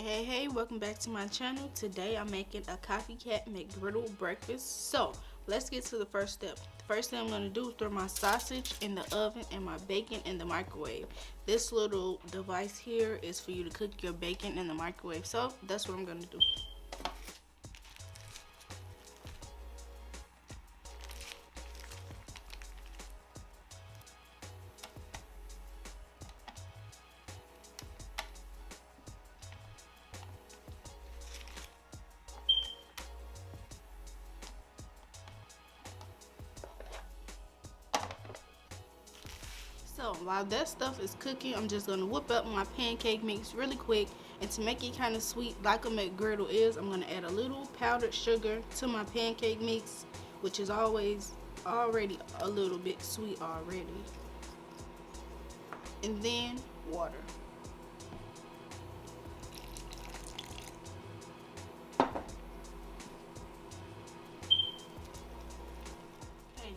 Hey, welcome back to my channel. Today I'm making a Copycat Mcgriddle breakfast. So let's get to the first step. The first thing I'm going to do is throw my sausage in the oven and my bacon in the microwave. This little device here is for you to cook your bacon in the microwave. So that's what I'm going to do. So while that stuff is cooking, I'm just going to whip up my pancake mix really quick. And to make it kind of sweet like a Mcgriddle is, I'm going to add a little powdered sugar to my pancake mix, which is always already a little bit sweet already. And then water. Okay,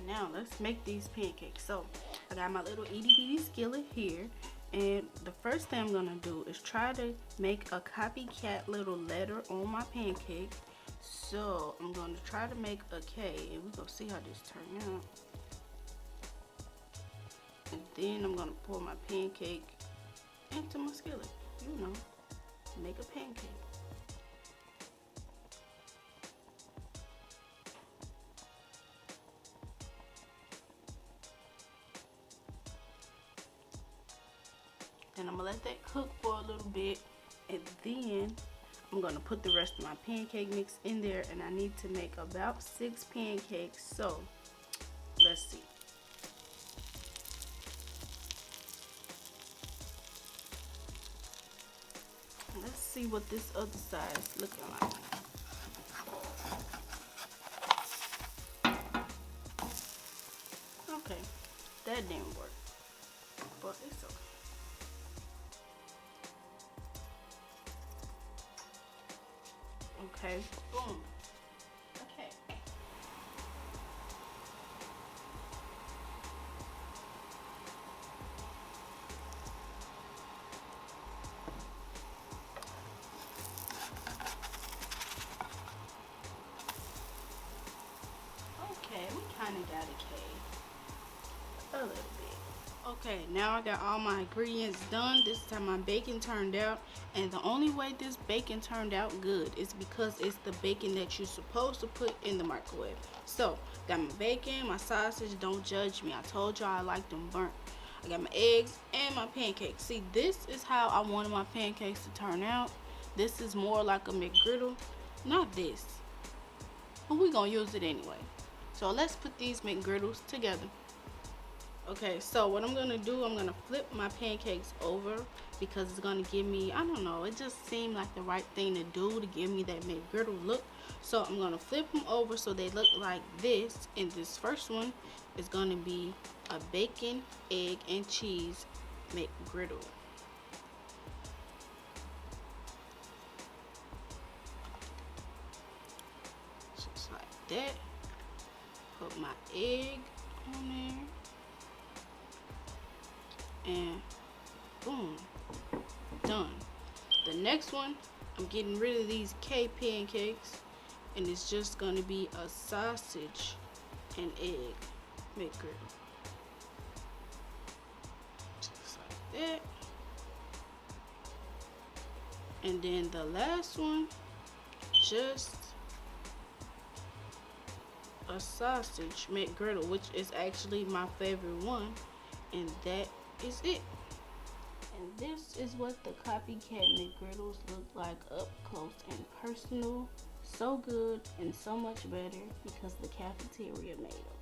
now let's make these pancakes. So I got my little itty bitty skillet here, and the first thing I'm gonna do is try to make a copycat little letter on my pancake. So I'm gonna try to make a K, and we're gonna see how this turns out. And then I'm gonna pour my pancake into my skillet, you know, make a pancake. And I'm gonna let that cook for a little bit, and then I'm gonna put the rest of my pancake mix in there, and I need to make about 6 pancakes. So let's see. Let's see what this other side is looking like. Okay, that didn't work, but it's okay. Okay, boom. Okay. Okay, we kind of got a K. A little bit. Okay, now I got all my ingredients done. This is how my bacon turned out, and the only way this bacon turned out good is because it's the bacon that you're supposed to put in the microwave. So got my bacon, my sausage. Don't judge me, I told y'all I like them burnt. I got my eggs and my pancakes. See, this is how I wanted my pancakes to turn out. This is more like a Mcgriddle, not this, but we're gonna use it anyway. So let's put these Mcgriddles together. Okay, so what I'm gonna do, I'm gonna flip my pancakes over because it's gonna give me, I don't know, it just seemed like the right thing to do to give me that Mcgriddle look. So I'm gonna flip them over so they look like this, and this first one is gonna be a bacon, egg, and cheese Mcgriddle. Just like that. Put my egg on there. And boom, done. The next one, I'm getting rid of these K pancakes, and it's just gonna be a sausage and egg Mcgriddle. Just like that. And then the last one, just a sausage Mcgriddle, which is actually my favorite one, and that is it. And this is what the Copycat Mcgriddles look like up close and personal. So good and so much better because the cafeteria made them.